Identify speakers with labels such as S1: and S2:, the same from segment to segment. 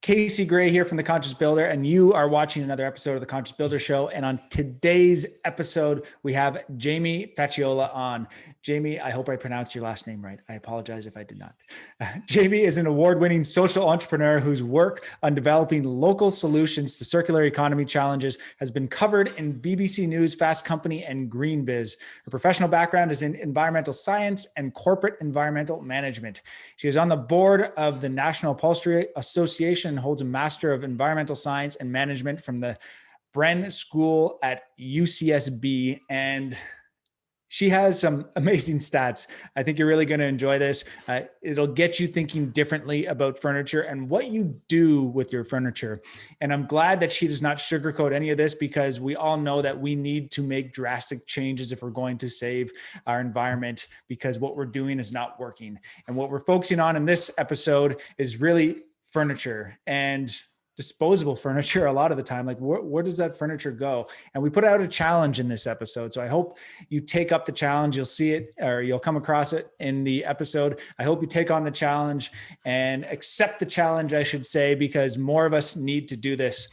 S1: Casey Gray here from The Conscious Builder, and you are watching another episode of The Conscious Builder Show. And on today's episode, we have Jamie Facciola on. Jamie, I hope I pronounced your last name right. I apologize if I did not. Jamie is an award-winning social entrepreneur whose work on developing local solutions to circular economy challenges has been covered in BBC News, Fast Company, and GreenBiz. Her professional background is in environmental science and corporate environmental management. She is on the board of the National Upholstery Association and holds a Master of Environmental Science and Management from the Bren School at UCSB. And she has some amazing stats. I think you're really going to enjoy this. It'll get you thinking differently about furniture and what you do with your furniture. And I'm glad that she does not sugarcoat any of this, because we all know that we need to make drastic changes if we're going to save our environment, because what we're doing is not working. And what we're focusing on in this episode is really furniture and disposable furniture a lot of the time. Like, where does that furniture go? And we put out a challenge in this episode. So I hope you take up the challenge. You'll see it, or you'll come across it in the episode. I hope you take on the challenge and accept the challenge, I should say, because more of us need to do this.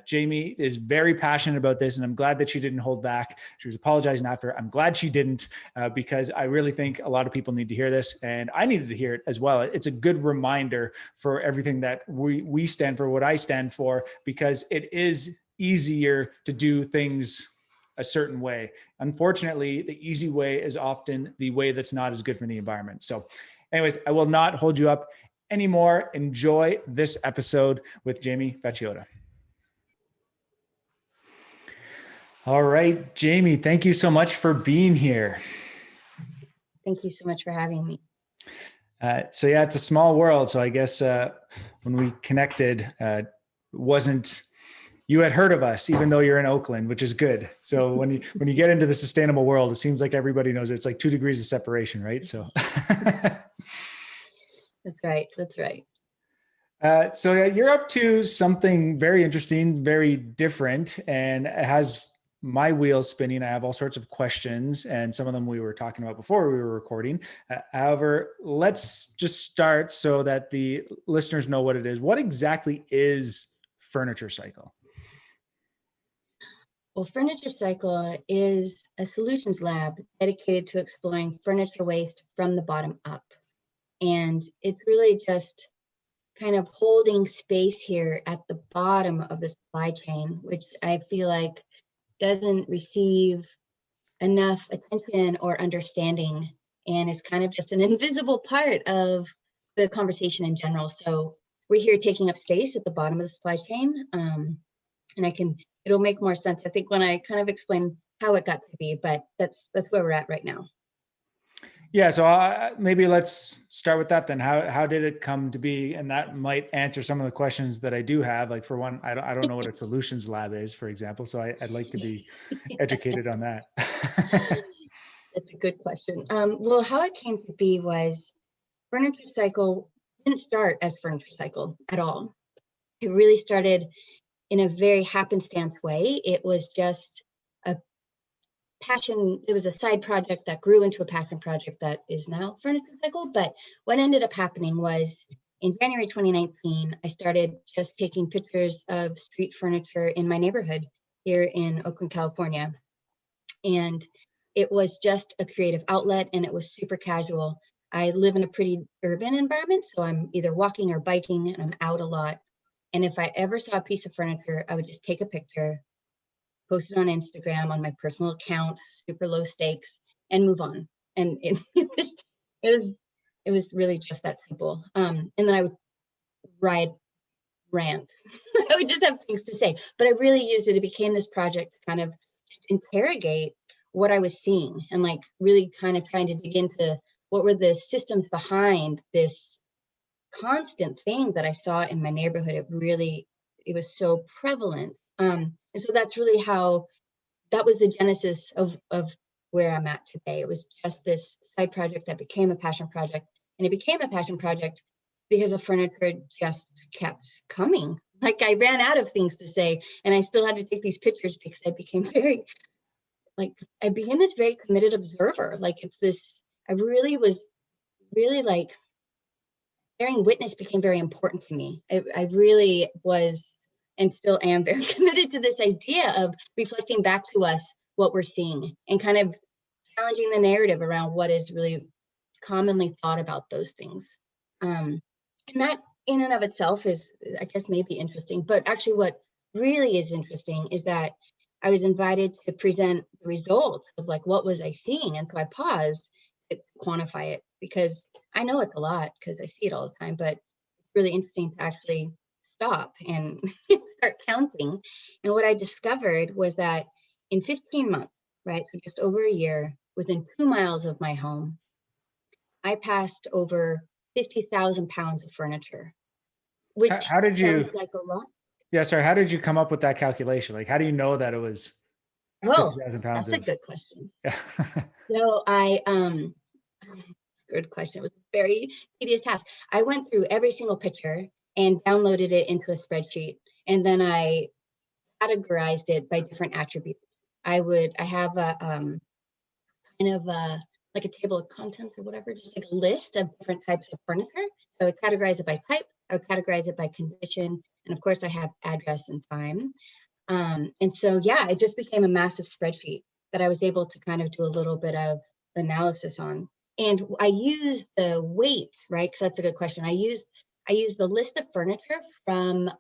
S1: Jamie is very passionate about this, and I'm glad that she didn't hold back. She was apologizing after. I'm glad she didn't, because I really think a lot of people need to hear this, and I needed to hear it as well. It's a good reminder for everything that we stand for, what I stand for, because it is easier to do things a certain way. Unfortunately, the easy way is often the way that's not as good for the environment. So anyways, I will not hold you up anymore. Enjoy this episode with Jamie Facciola. All right, Jamie, thank you so much for being here.
S2: Thank you so much for having me.
S1: So yeah, it's a small world. So I guess when we connected, you had heard of us, even though you're in Oakland, which is good. So when you get into the sustainable world, it seems like everybody knows it. It's like 2 degrees of separation, right? So
S2: That's right. That's right.
S1: So yeah, you're up to something very interesting, very different, and it has my wheels spinning. I have all sorts of questions, and some of them we were talking about before we were recording. However, let's just start so that the listeners know what it is. What exactly is Furniturecycle?
S2: Well, Furniturecycle is a solutions lab dedicated to exploring furniture waste from the bottom up. And it's really just kind of holding space here at the bottom of the supply chain, which I feel like doesn't receive enough attention or understanding, and it's kind of just an invisible part of the conversation in general. So we're here taking up space at the bottom of the supply chain, and it'll make more sense, I think, when I kind of explain how it got to be, but that's where we're at right now.
S1: Yeah, so maybe let's start with that then. How did it come to be? And that might answer some of the questions that I do have. Like, for one, I don't know what a solutions lab is, for example. So I'd like to be educated on that.
S2: That's a good question. Well, how it came to be was Furniturecycle didn't start as Furniturecycle at all. It really started in a very happenstance way. It was just passion. It was a side project that grew into a passion project that is now Furniturecycle. But what ended up happening was in January 2019, I started just taking pictures of street furniture in my neighborhood here in Oakland, California. And it was just a creative outlet, and it was super casual. I live in a pretty urban environment, so I'm either walking or biking, and I'm out a lot. And if I ever saw a piece of furniture, I would just take a picture, post it on Instagram on my personal account, super low stakes, and move on. And it was really just that simple. And then I would rant. I would just have things to say, but I really used it. It became this project to kind of interrogate what I was seeing, and like really kind of trying to dig into what were the systems behind this constant thing that I saw in my neighborhood. It was so prevalent. And so that's really that was the genesis of where I'm at today. It was just this side project that became a passion project, and it became a passion project because the furniture just kept coming. Like, I ran out of things to say, and I still had to take these pictures because I became I became this very committed observer. Like, it's this, I really was really like bearing witness became very important to me. I really was and still am very committed to this idea of reflecting back to us what we're seeing and kind of challenging the narrative around what is really commonly thought about those things. And that in and of itself is, I guess, maybe interesting, but actually what really is interesting is that I was invited to present the results of like, what was I seeing? And so I paused to quantify it because I know it's a lot because I see it all the time, but it's really interesting to actually stop and start counting. And what I discovered was that in 15 months, right, so just over a year, within 2 miles of my home, I passed over 50,000 pounds of furniture, which
S1: How did you,
S2: sounds like a lot.
S1: yeah, sorry, how did you come up with that calculation? Like, how do you know that it was
S2: Oh,
S1: 50,000 pounds
S2: that's a
S1: of,
S2: good question.
S1: yeah.
S2: So good question. It was a very tedious task. I went through every single picture and downloaded it into a spreadsheet. And then I categorized it by different attributes. I have a kind of like a table of contents or whatever, just like a list of different types of furniture. So I categorize it by type, I would categorize it by condition, and of course I have address and time. And so, yeah, it just became a massive spreadsheet that I was able to kind of do a little bit of analysis on. And I used the weight, right? Because that's a good question. I used the list of furniture from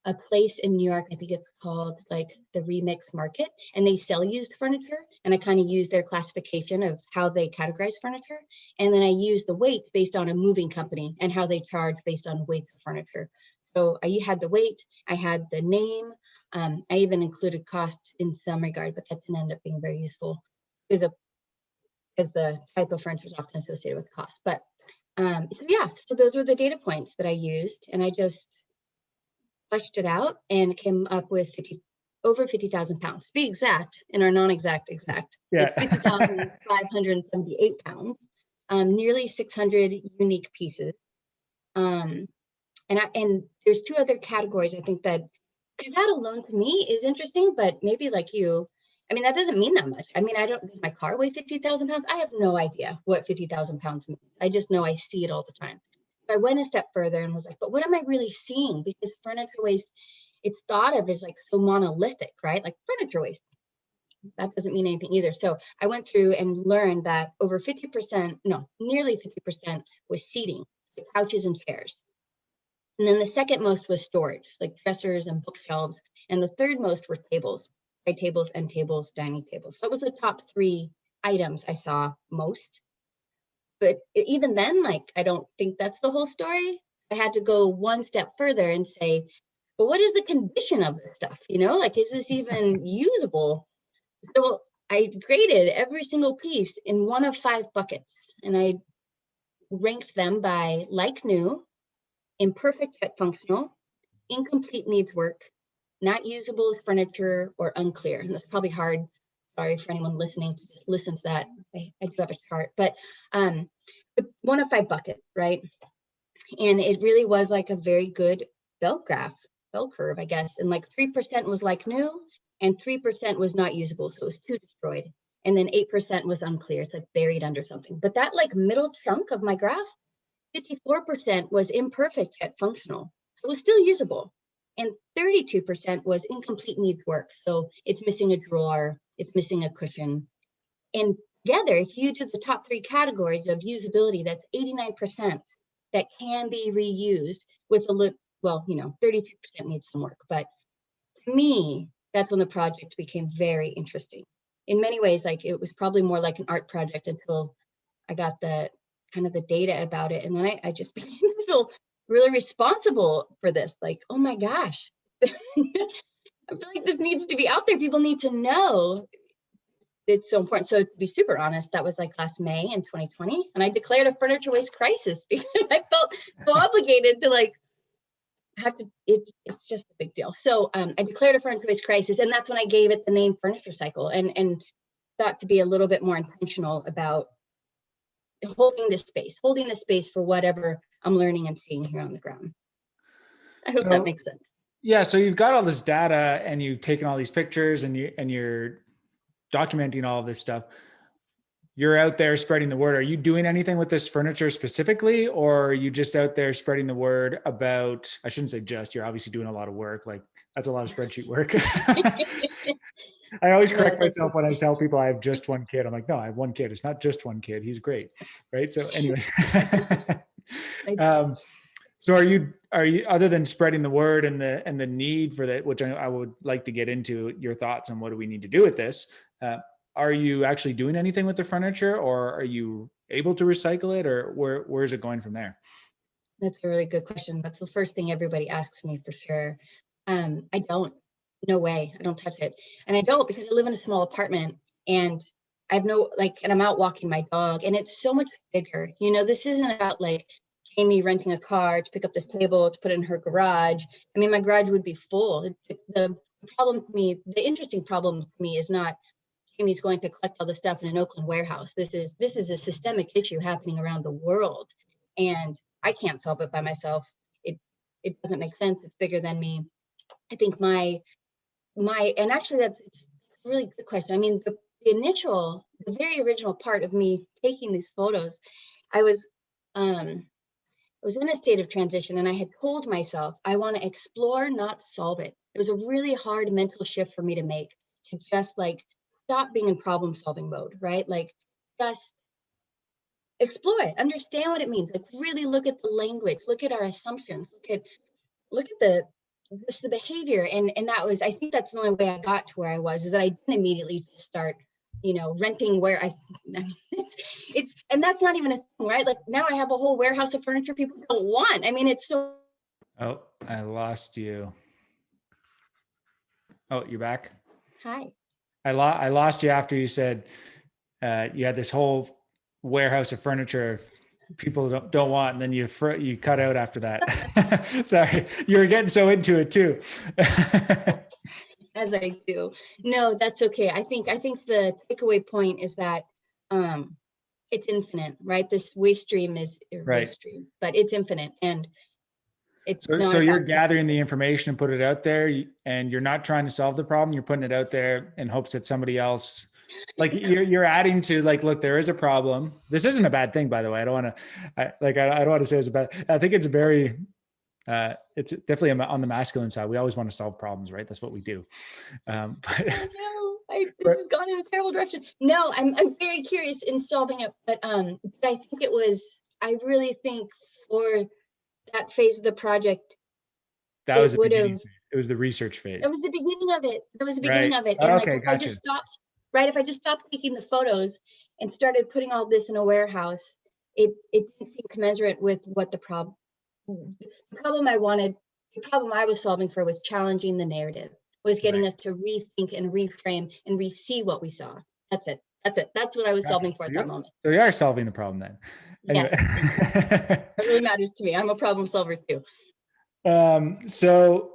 S2: a place in New York. I think it's called like the Remix Market, and they sell used furniture. And I kind of use their classification of how they categorize furniture. And then I use the weight based on a moving company and how they charge based on weights of furniture. So I had the weight, I had the name, I even included cost in some regard, but that didn't end up being very useful because the type of furniture is often associated with cost. But so yeah, so those were the data points that I used, and I just fleshed it out and came up with over 50,000 pounds. To be exact, in our non-exact,
S1: Yeah.
S2: it's 50,578 pounds, nearly 600 unique pieces. And there's two other categories I think that, because that alone to me is interesting, but maybe like you, I mean, that doesn't mean that much. I mean, does my car weigh 50,000 pounds? I have no idea what 50,000 pounds means. I just know I see it all the time. So I went a step further and was like, but what am I really seeing? Because furniture waste, it's thought of as like so monolithic, right? Like furniture waste. That doesn't mean anything either. So I went through and learned that over 50%, no, nearly 50% was seating, so couches and chairs. And then the second most was storage, like dressers and bookshelves. And the third most were tables, side tables, end tables, dining tables. So it was the top 3 items I saw most. But even then, like, I don't think that's the whole story. I had to go one step further and say, well, what is the condition of this stuff? You know, like, is this even usable? So I graded every single piece in one of 5 buckets, and I ranked them by like new, imperfect yet functional, incomplete needs work, not usable as furniture, or unclear. And that's probably hard. Sorry for anyone listening to just listen to that. I do have a chart, but 1 of 5 buckets, right? And it really was like a very good bell curve, I guess. And like 3% was like new, and 3% was not usable. So it was 2 destroyed. And then 8% was unclear. It's like buried under something. But that like middle chunk of my graph, 54% was imperfect yet functional. So it was still usable. And 32% was incomplete needs work. So it's missing a drawer, it's missing a cushion. And together, if you do the top 3 categories of usability, that's 89% that can be reused with a little, well, 32% needs some work. But to me, that's when the project became very interesting. In many ways, like it was probably more like an art project until I got the kind of the data about it. And then I just began to feel really responsible for this. Like, oh my gosh, I feel like this needs to be out there. People need to know it's so important. So to be super honest, that was like last May in 2020. And I declared a furniture waste crisis because I felt so obligated to like have to, it's just a big deal. So I declared a furniture waste crisis, and that's when I gave it the name Furniturecycle, and thought to be a little bit more intentional about holding this space for whatever I'm learning and seeing here on the ground. I hope that makes sense.
S1: Yeah. So you've got all this data and you've taken all these pictures and you're documenting all of this stuff. you're out there spreading the word. Are you doing anything with this furniture specifically, or are you just out there spreading the word about, I shouldn't say just, you're obviously doing a lot of work. Like that's a lot of spreadsheet work. I always
S2: No,
S1: correct
S2: that's
S1: myself when I
S2: okay.
S1: tell people I have just one kid. I'm like, no, I have one kid. It's not just one kid. He's great. Right. So anyways, um, so are you, other than spreading the word and the need for that, which I would like to get into your thoughts on what do we need to do with this? Are you actually doing anything with the furniture, or are you able to recycle it, or where is it going from there?
S2: That's a really good question. That's the first thing everybody asks me for sure. I don't, no way, I don't touch it. And I don't because I live in a small apartment and I have no, like, and I'm out walking my dog and it's so much bigger. You know, this isn't about like Amy renting a car to pick up the table, to put it in her garage. I mean, my garage would be full. The problem to me, the interesting problem to me is not Amy's going to collect all the stuff in an Oakland warehouse. This is a systemic issue happening around the world. And I can't solve it by myself. It doesn't make sense. It's bigger than me. I think and actually that's a really good question. I mean, the very original part of me taking these photos, I was in a state of transition and I had told myself, I want to explore, not solve it. It was a really hard mental shift for me to make, to just like stop being in problem solving mode, right? Like just explore it, understand what it means, like really look at the language, look at our assumptions, look at the behavior. And that was, I think that's the only way I got to where I was, is that I didn't immediately just start, renting where I mean, it's, and that's not even a thing, right? Like now I have a whole warehouse of furniture people don't want. I mean, it's so.
S1: Oh, I lost you. Oh, you're back.
S2: Hi.
S1: I lost you after you said you had this whole warehouse of furniture people don't want, and then you cut out after that. Sorry, you were getting so into it too.
S2: As I do. No, that's okay. I think the takeaway point is that it's infinite, right? This waste stream is
S1: Right.
S2: waste stream, but it's infinite, and it's not
S1: So you're
S2: about just
S1: gathering the information and put it out there, and you're not trying to solve the problem. You're putting it out there in hopes that somebody else, like you're adding to, like, look, there is a problem. This isn't a bad thing, by the way. I don't want to, I don't want to say it's a bad. I think it's very, it's definitely on the masculine side. We always want to solve problems, right? That's what we do. But,
S2: this has gone in a terrible direction. No, I'm very curious in solving it, but I think I really think for that phase of the project,
S1: that was the
S2: would
S1: beginning.
S2: have.
S1: It was the research phase.
S2: That was the beginning of it. That was the beginning
S1: Right.
S2: of it. And like,
S1: Okay,
S2: if I
S1: gotcha.
S2: just stopped, right? If I just stopped taking the photos and started putting all this in a warehouse, it didn't seem commensurate with what the problem I wanted. The problem I was solving for was challenging the narrative, was getting us to rethink and reframe and re-see what we saw. That's it. That's what I was solving for at that moment.
S1: So you are solving the problem then. Anyway.
S2: Yes, it really matters to me. I'm a problem solver too.
S1: So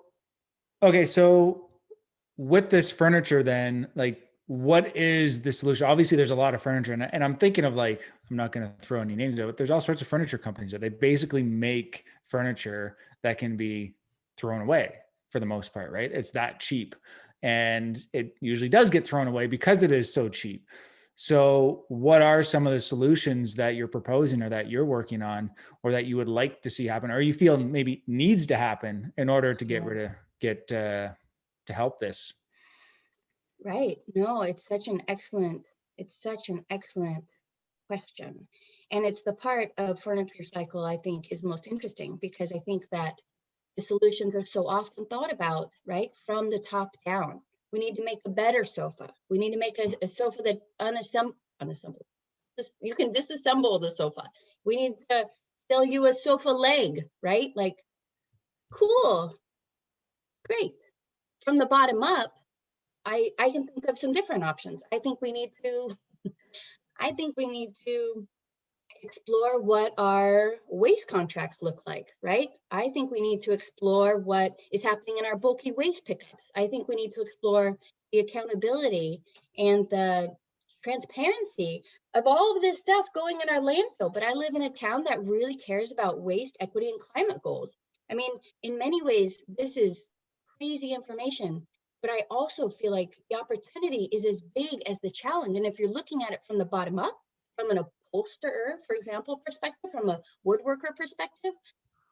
S1: with this furniture then, like, what is the solution? Obviously there's a lot of furniture, and I'm thinking of, like, I'm not going to throw any names out, but there's all sorts of furniture companies that they basically make furniture that can be thrown away for the most part, right? It's that cheap, and it usually does get thrown away because it is so cheap. So what are some of the solutions that you're proposing, or that you're working on, or that you would like to see happen, or you feel maybe needs to happen in order to to help this?
S2: Right. No, it's such an excellent question. And it's the part of Furniturecycle I think is most interesting, because I think that the solutions are so often thought about, right, from the top down. We need to make a better sofa. We need to make a sofa that unassemblable. You can disassemble the sofa. We need to sell you a sofa leg, right? Like, cool, great. From the bottom up, I can think of some different options. I think we need to explore what our waste contracts look like, right? I think we need to explore what is happening in our bulky waste pickups. I think we need to explore the accountability and the transparency of all of this stuff going in our landfill. But I live in a town that really cares about waste, equity, and climate goals. I mean, in many ways, this is crazy information, but I also feel like the opportunity is as big as the challenge. And if you're looking at it from the bottom up, from an upholsterer, for example, perspective, from a woodworker perspective,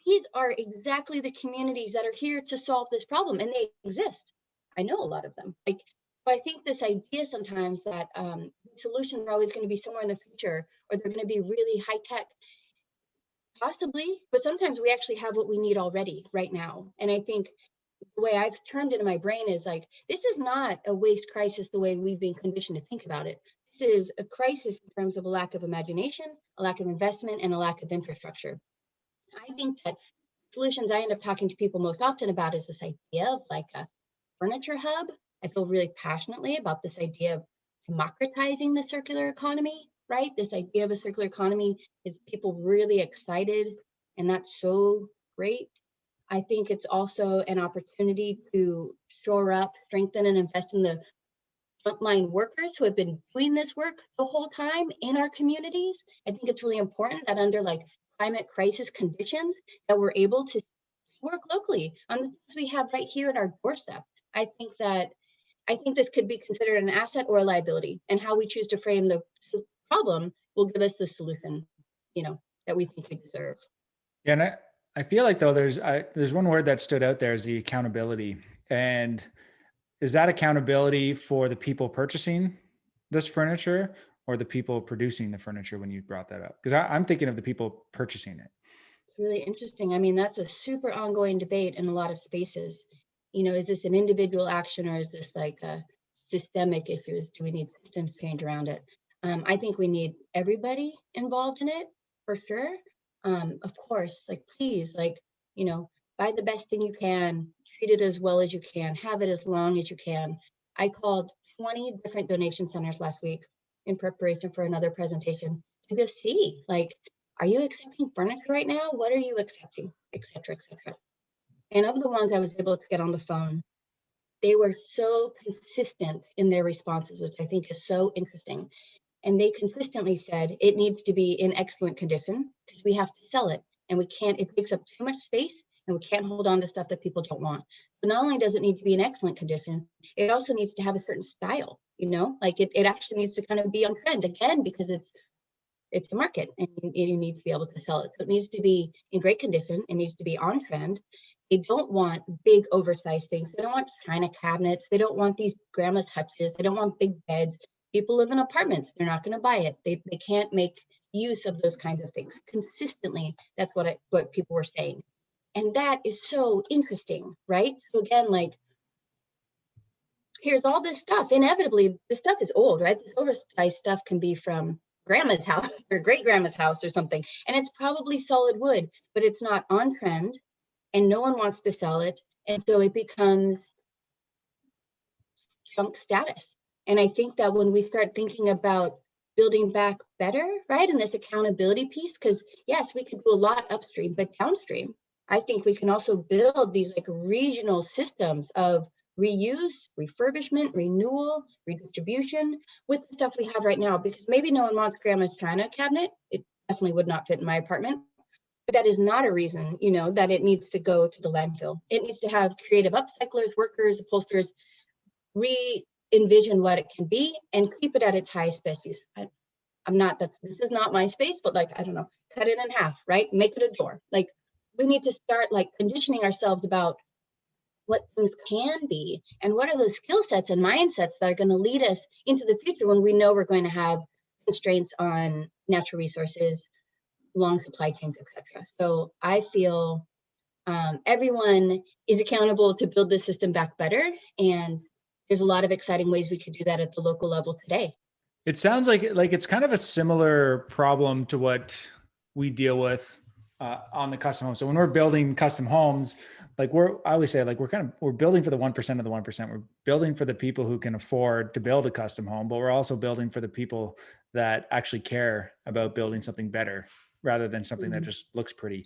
S2: these are exactly the communities that are here to solve this problem, and they exist. I know a lot of them. Like, so I think this idea sometimes that solutions are always going to be somewhere in the future, or they're going to be really high tech, possibly, but sometimes we actually have what we need already right now. And I think the way I've turned it in my brain is like, this is not a waste crisis the way we've been conditioned to think about it. This is a crisis in terms of a lack of imagination, a lack of investment, and a lack of infrastructure. I think that solutions I end up talking to people most often about is this idea of like a furniture hub. I feel really passionately about this idea of democratizing the circular economy, right? This idea of a circular economy is people really excited, and that's so great. I think it's also an opportunity to shore up, strengthen, and invest in the frontline workers who have been doing this work the whole time in our communities. I think it's really important that under like climate crisis conditions that we're able to work locally on the things we have right here at our doorstep. I think this could be considered an asset or a liability, and how we choose to frame the problem will give us the solution, that we think we deserve.
S1: Yeah, and I feel like though there's one word that stood out there is the accountability. And is that accountability for the people purchasing this furniture or the people producing the furniture when you brought that up? Because I'm thinking of the people purchasing it.
S2: It's really interesting. I mean, that's a super ongoing debate in a lot of spaces. Is this an individual action, or is this like a systemic issue? Do we need systems change around it? I think we need everybody involved in it for sure. Of course, like, please, like, buy the best thing you can, treat it as well as you can, have it as long as you can. I called 20 different donation centers last week in preparation for another presentation to just see, like, are you accepting furniture right now? What are you accepting, et cetera, et cetera. And of the ones I was able to get on the phone, they were so consistent in their responses, which I think is so interesting. And they consistently said it needs to be in excellent condition because we have to sell it, and it takes up too much space, and we can't hold on to stuff that people don't want. So not only does it need to be in excellent condition, it also needs to have a certain style, like it actually needs to kind of be on trend again, because it's a market, and you need to be able to sell it. So it needs to be in great condition. It needs to be on trend. They don't want big oversized things. They don't want china cabinets. They don't want these grandma's hutches. They don't want big beds. People live in apartments. They're not going to buy it. They can't make use of those kinds of things consistently. That's what people were saying. And that is so interesting, right? So again, like, here's all this stuff. Inevitably, this stuff is old, right? This oversized stuff can be from grandma's house or great grandma's house or something. And it's probably solid wood, but it's not on trend, and no one wants to sell it. And so it becomes junk status. And I think that when we start thinking about building back better, right, and this accountability piece, because yes, we can do a lot upstream, but downstream, I think we can also build these like regional systems of reuse, refurbishment, renewal, redistribution with the stuff we have right now. Because maybe no one wants grandma's china cabinet. It definitely would not fit in my apartment. But that is not a reason, that it needs to go to the landfill. It needs to have creative upcyclers, workers, upholsterers re-envision what it can be and keep it at its highest best use. This is not my space, but like, I don't know, cut it in half, right? Make it a door. Like, we need to start like conditioning ourselves about what things can be and what are those skill sets and mindsets that are going to lead us into the future when we know we're going to have constraints on natural resources, long supply chains, etc. So I feel everyone is accountable to build the system back better, and there's a lot of exciting ways we could do that at the local level today.
S1: It sounds like it's kind of a similar problem to what we deal with on the custom home. So when we're building custom homes, like I always say, like we're building for the 1% of the 1%. We're building for the people who can afford to build a custom home, but we're also building for the people that actually care about building something better rather than something that just looks pretty.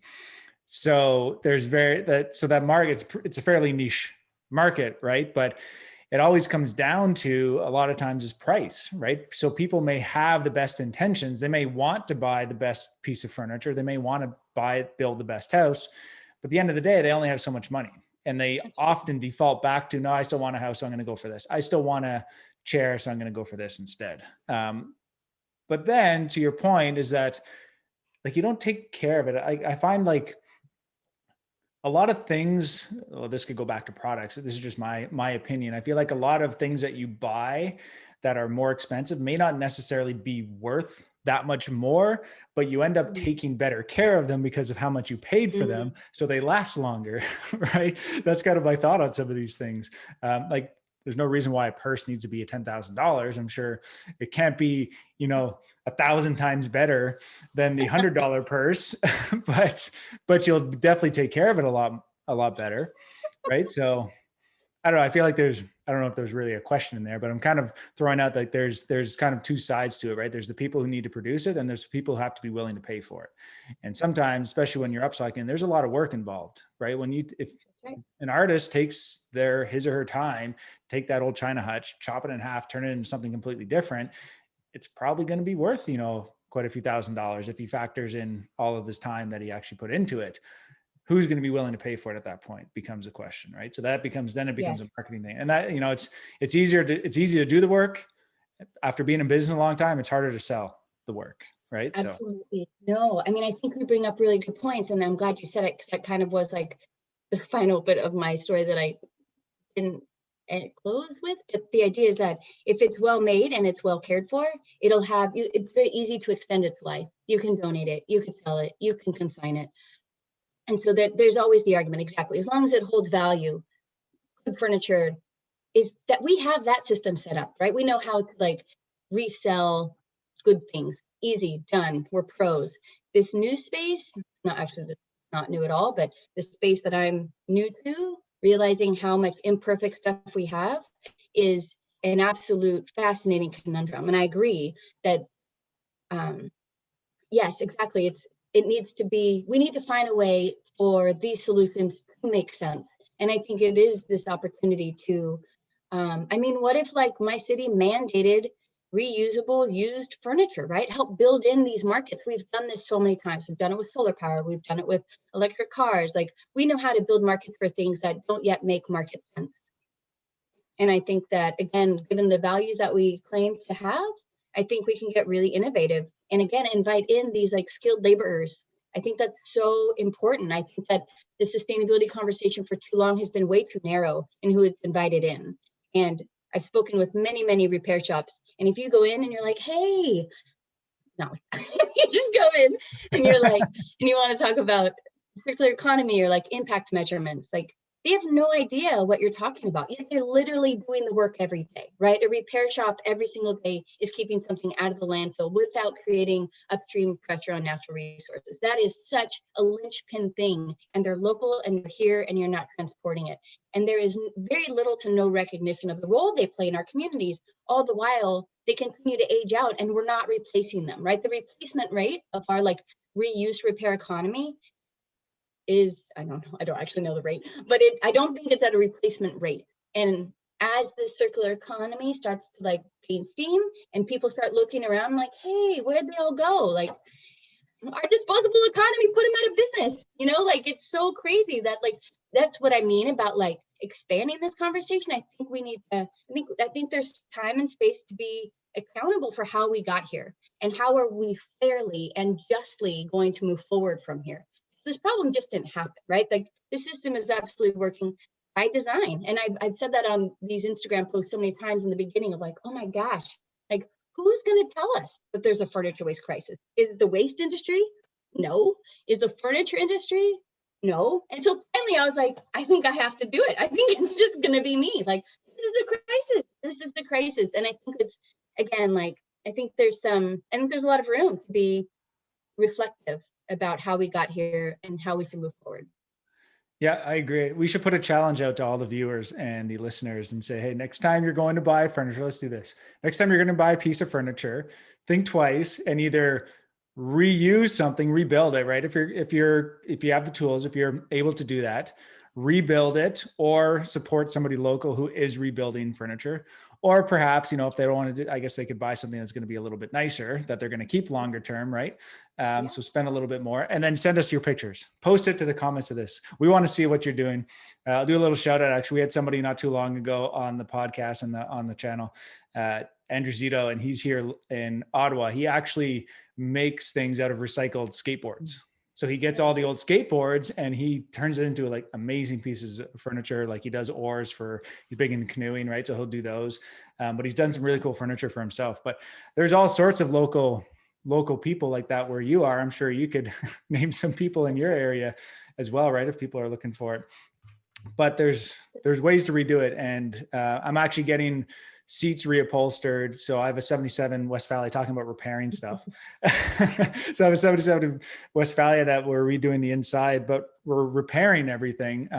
S1: So that market, it's a fairly niche market, right? But it always comes down to a lot of times is price, right? So people may have the best intentions. They may want to buy the best piece of furniture. They may want to build the best house, but at the end of the day, they only have so much money. And they often default back to, no, I still want a house, so I'm going to go for this. I still want a chair, so I'm going to go for this instead. But then to your point is that like, you don't take care of it. I find like a lot of things, well, this could go back to products. This is just my opinion. I feel like a lot of things that you buy that are more expensive may not necessarily be worth that much more, but you end up taking better care of them because of how much you paid for them. So they last longer, right? That's kind of my thought on some of these things. Like there's no reason why a purse needs to be $10,000. I'm sure it can't be, 1,000 times better than the $100 purse, but you'll definitely take care of it a lot better. Right. So I don't know. I feel like I don't know if there's really a question in there, but I'm kind of throwing out like there's kind of two sides to it, right? There's the people who need to produce it and there's people who have to be willing to pay for it. And sometimes, especially when you're upcycling, there's a lot of work involved, right? If an artist takes his or her time, take that old China hutch, chop it in half, turn it into something completely different, it's probably going to be worth, quite a few $1,000s if he factors in all of this time that he actually put into it. Who's going to be willing to pay for it at that point becomes a question, right? So that becomes a marketing thing. And that, it's easy to do the work. After being in business a long time, it's harder to sell the work, right?
S2: Absolutely. No, I mean, I think we bring up really good points, and I'm glad you said it, because that kind of was like the final bit of my story that I didn't close with. But the idea is that if it's well made and it's well cared for, it's very easy to extend its life. You can donate it, you can sell it, you can consign it. And so there's always the argument, exactly, as long as it holds value, good furniture, is that we have that system set up, right? We know how to like resell good things, easy, done, we're pros. This new space, not new at all, but the space that I'm new to, realizing how much imperfect stuff we have is an absolute fascinating conundrum. And I agree that, yes, exactly. We need to find a way for these solutions to make sense. And I think it is this opportunity to, what if like my city mandated reusable used furniture, right? Help build in these markets. We've done this so many times. We've done it with solar power. We've done it with electric cars. Like we know how to build markets for things that don't yet make market sense. And I think that, again, given the values that we claim to have, I think we can get really innovative and again, invite in these like skilled laborers. I think that's so important. I think that the sustainability conversation for too long has been way too narrow in who is invited in. And I've spoken with many, many repair shops. And if you go in and you're like, hey, no, you just go in and you're like, and you want to talk about circular economy or like impact measurements, like they have no idea what you're talking about. Yet they're literally doing the work every day, right? A repair shop every single day is keeping something out of the landfill without creating upstream pressure on natural resources. That is such a linchpin thing. And they're local and you're here and you're not transporting it. And there is very little to no recognition of the role they play in our communities. All the while, they continue to age out and we're not replacing them, right? The replacement rate of our like reuse repair economy is, I don't actually know the rate, but I don't think it's at a replacement rate. And as the circular economy starts to like gain steam and people start looking around like, hey, where'd they all go? Like our disposable economy put them out of business, like it's so crazy that like, that's what I mean about like expanding this conversation. I think we need to, I think there's time and space to be accountable for how we got here and how are we fairly and justly going to move forward from here. This problem just didn't happen, right? Like the system is absolutely working by design. And I've said that on these Instagram posts so many times in the beginning of like, oh my gosh, like who's going to tell us that there's a furniture waste crisis? Is it the waste industry? No. Is the furniture industry? No. And so finally I was like, I think I have to do it. I think it's just going to be me. Like, this is a crisis. This is the crisis. And I think it's, again, like, I think there's a lot of room to be reflective about how we got here and how we can move forward.
S1: Yeah, I agree. We should put a challenge out to all the viewers and the listeners and say, hey, next time you're going to buy furniture, let's do this. Next time you're going to buy a piece of furniture, think twice and either reuse something, rebuild it, right? If you have the tools, if you're able to do that, rebuild it or support somebody local who is rebuilding furniture. Or perhaps, if they don't want to do, I guess they could buy something that's going to be a little bit nicer that they're going to keep longer term, right? So spend a little bit more and then send us your pictures. Post it to the comments of this. We want to see what you're doing. I'll do a little shout out. Actually, we had somebody not too long ago on the podcast and on the channel Andrew Zito, and he's here in Ottawa. He actually makes things out of recycled skateboards. So he gets all the old skateboards and he turns it into like amazing pieces of furniture. Like he does oars he's big into canoeing, right? So he'll do those. But he's done some really cool furniture for himself. But there's all sorts of local people like that where you are. I'm sure you could name some people in your area as well, right? If people are looking for it. But there's ways to redo it. And I'm actually getting seats reupholstered. So I have a 77 Westphalia, talking about repairing stuff. So I have a 77 Westphalia that we're redoing the inside, but we're repairing everything.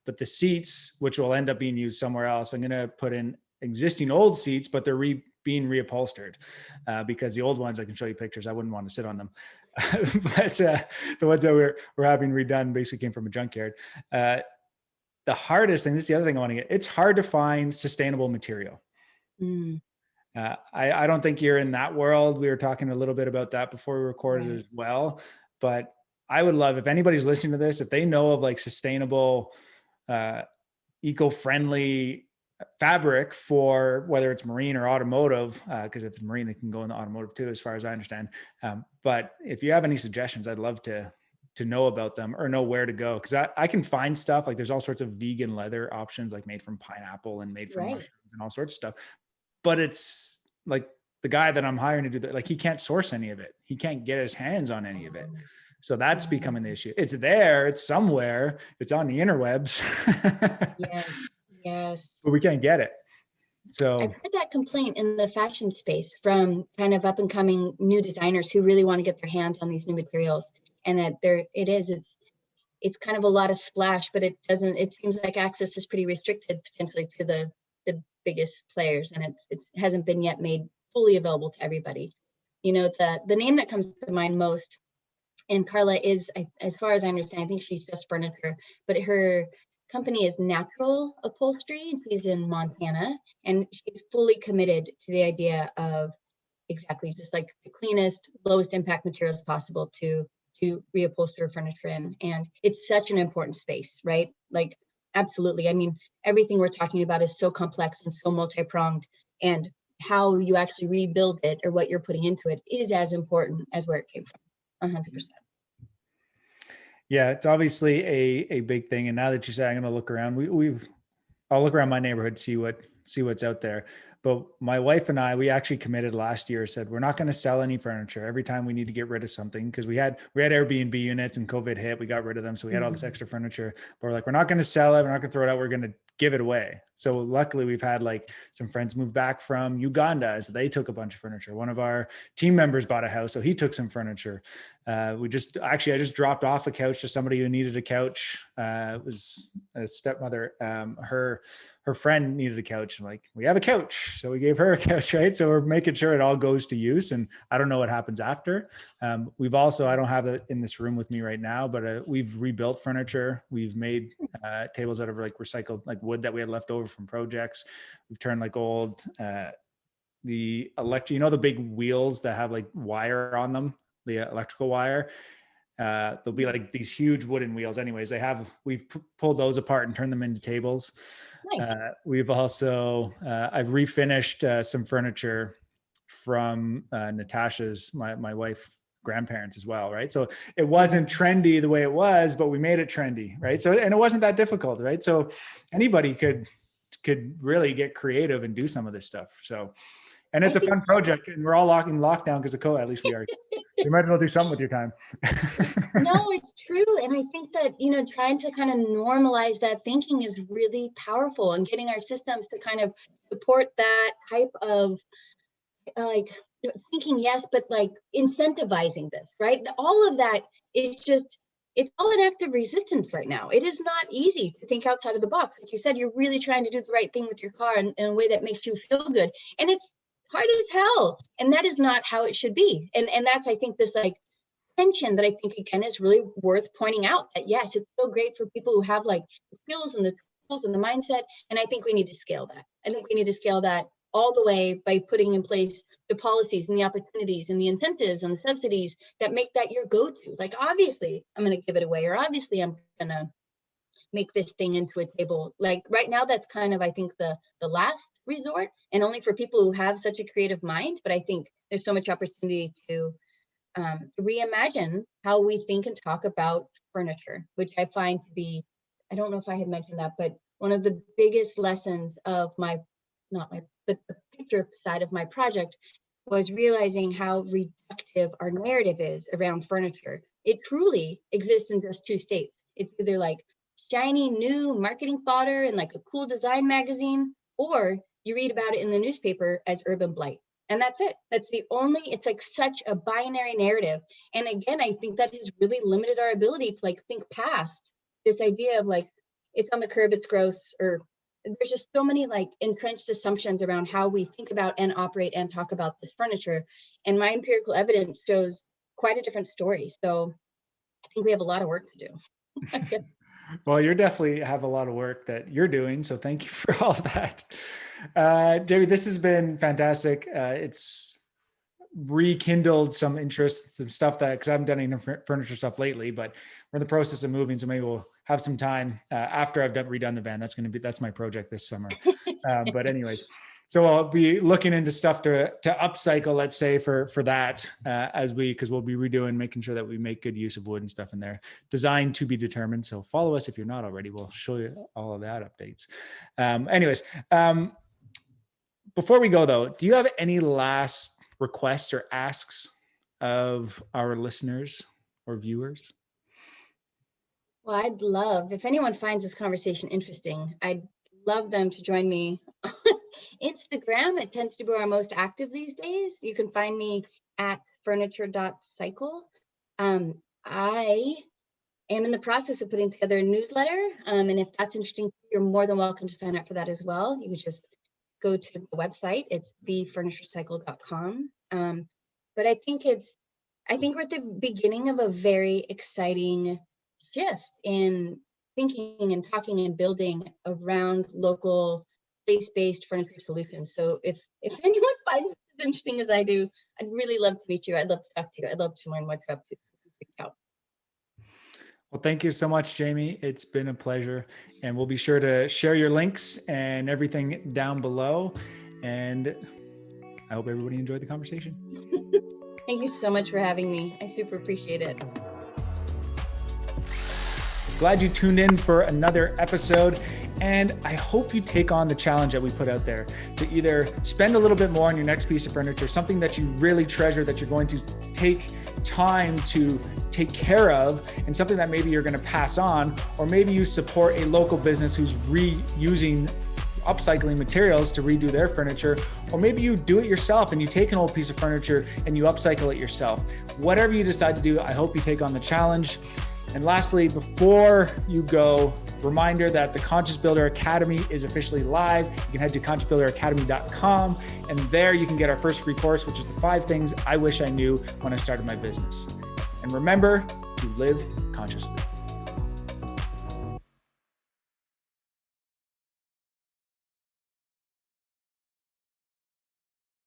S1: But the seats, which will end up being used somewhere else, I'm going to put in existing old seats, but they're being reupholstered because the old ones, I can show you pictures, I wouldn't want to sit on them. But the ones that we're having redone basically came from a junkyard. The hardest thing, this is the other thing I want to get, it's hard to find sustainable material. I don't think you're in that world. We were talking a little bit about that before we recorded as well, but I would love, if anybody's listening to this, if they know of like sustainable, eco-friendly fabric for whether it's marine or automotive, because if it's marine, it can go in the automotive too, as far as I understand. But if you have any suggestions, I'd love to know about them or know where to go. Because I can find stuff like there's all sorts of vegan leather options, like made from pineapple and made from mushrooms and all sorts of stuff. But it's like the guy that I'm hiring to do that, like he can't source any of it. He can't get his hands on any of it. So that's becoming the issue. It's there, it's somewhere, it's on the interwebs.
S2: Yes.
S1: But we can't get it. So
S2: I've heard that complaint in the fashion space from kind of up and coming new designers who really want to get their hands on these new materials. And that it's kind of a lot of splash, but it seems like access is pretty restricted potentially to the biggest players, and it hasn't been yet made fully available to everybody. You know, the name that comes to mind most, and Carla is, as far as I understand, I think she's just furniture, but her company is National Upholstery, and she's in Montana, and she's fully committed to the idea of exactly just like the cleanest, lowest impact materials possible to reupholster furniture in. And it's such an important space, right? Like, absolutely. I mean, everything we're talking about is so complex and so multi-pronged, and how you actually rebuild it or what you're putting into it is as important as where it came from. 100%.
S1: Yeah, it's obviously a big thing. And now that you say, I'm going to look around, I'll look around my neighborhood, see what's out there. But my wife and I, we actually committed last year, said we're not going to sell any furniture every time we need to get rid of something, because we had Airbnb units and COVID hit, we got rid of them. So we had all this extra furniture, but we're like, we're not going to sell it. We're not going to throw it out. We're going to give it away. So luckily we've had like some friends move back from Uganda. So they took a bunch of furniture. One of our team members bought a house, so he took some furniture. I just dropped off a couch to somebody who needed a couch. It was a stepmother. Her friend needed a couch. I'm like, we have a couch. So we gave her a couch, right? So we're making sure it all goes to use, and I don't know what happens after. We've also, I don't have it in this room with me right now, but we've rebuilt furniture. We've made tables out of like recycled, like wood that we had left over from projects. We've turned like old, the big wheels that have like wire on them, the electrical wire. There'll be like these huge wooden wheels. Anyways, we've pulled those apart and turned them into tables. Nice. We've also, I've refinished some furniture from Natasha's, my wife, grandparents as well, right? So it wasn't trendy the way it was, but we made it trendy, right? So, and it wasn't that difficult, right? So anybody could really get creative and do some of this stuff. So, and it's a fun project, and we're all in lockdown because of COVID. At least we are. You might as well do something with your time.
S2: No, it's true. And I think that, trying to kind of normalize that thinking is really powerful, and getting our systems to kind of support that type of like thinking, yes, but like incentivizing this, right? All of that is just, it's all an act of resistance right now. It is not easy to think outside of the box. Like you said, you're really trying to do the right thing with your car in a way that makes you feel good. And it's hard as hell. And that is not how it should be. And that's, I think, this like tension that I think, again, is really worth pointing out, that yes, it's so great for people who have like the skills and the tools and the mindset. And I think we need to scale that. I think we need to scale that all the way by putting in place the policies and the opportunities and the incentives and the subsidies that make that your go-to. Like, obviously I'm going to give it away, or obviously I'm going to make this thing into a table. Like right now, that's kind of, I think, the last resort, and only for people who have such a creative mind. But I think there's so much opportunity to reimagine how we think and talk about furniture, which I find to be, I don't know if I had mentioned that, but one of the biggest lessons of but the picture side of my project was realizing how reductive our narrative is around furniture. It truly exists in just two states. It's either like shiny new marketing fodder in like a cool design magazine, or you read about it in the newspaper as urban blight. And that's it. That's the only, it's like such a binary narrative. And again, I think that has really limited our ability to like think past this idea of like, it's on the curb, it's gross, or there's just so many like entrenched assumptions around how we think about and operate and talk about this furniture. And my empirical evidence shows quite a different story. So I think we have a lot of work to do.
S1: Well, you definitely have a lot of work that you're doing. So thank you for all of that. Jamie, this has been fantastic. It's rekindled some interest, some stuff that, because I haven't done any furniture stuff lately, but we're in the process of moving. So maybe we'll have some time after I've redone the van. That's my project this summer. But anyways, so I'll be looking into stuff to upcycle, let's say for that because we'll be redoing, making sure that we make good use of wood and stuff in there. Design to be determined. So follow us if you're not already. We'll show you all of that updates. Before we go though, do you have any last requests or asks of our listeners or viewers?
S2: Well, I'd love, if anyone finds this conversation interesting, I'd love them to join me on Instagram. It tends to be our most active these days. You can find me at furniture.cycle. I am in the process of putting together a newsletter. And if that's interesting, you're more than welcome to sign up for that as well. You would just go to the website. It's thefurniturecycle.com. But I think we're at the beginning of a very exciting shift in thinking and talking and building around local place-based furniture solutions. So if anyone finds this as interesting as I do, I'd really love to meet you. I'd love to talk to you. I'd love to learn what you're up to. Reach out.
S1: Well, thank you so much, Jamie. It's been a pleasure. And we'll be sure to share your links and everything down below. And I hope everybody enjoyed the conversation.
S2: Thank you so much for having me. I super appreciate it.
S1: Glad you tuned in for another episode. And I hope you take on the challenge that we put out there to either spend a little bit more on your next piece of furniture, something that you really treasure, that you're going to take time to take care of, and something that maybe you're going to pass on, or maybe you support a local business who's reusing upcycling materials to redo their furniture, or maybe you do it yourself and you take an old piece of furniture and you upcycle it yourself. Whatever you decide to do, I hope you take on the challenge. And lastly, before you go, reminder that the Conscious Builder Academy is officially live. You can head to consciousbuilderacademy.com, and there you can get our first free course, which is the 5 things I wish I knew when I started my business. And remember to live consciously.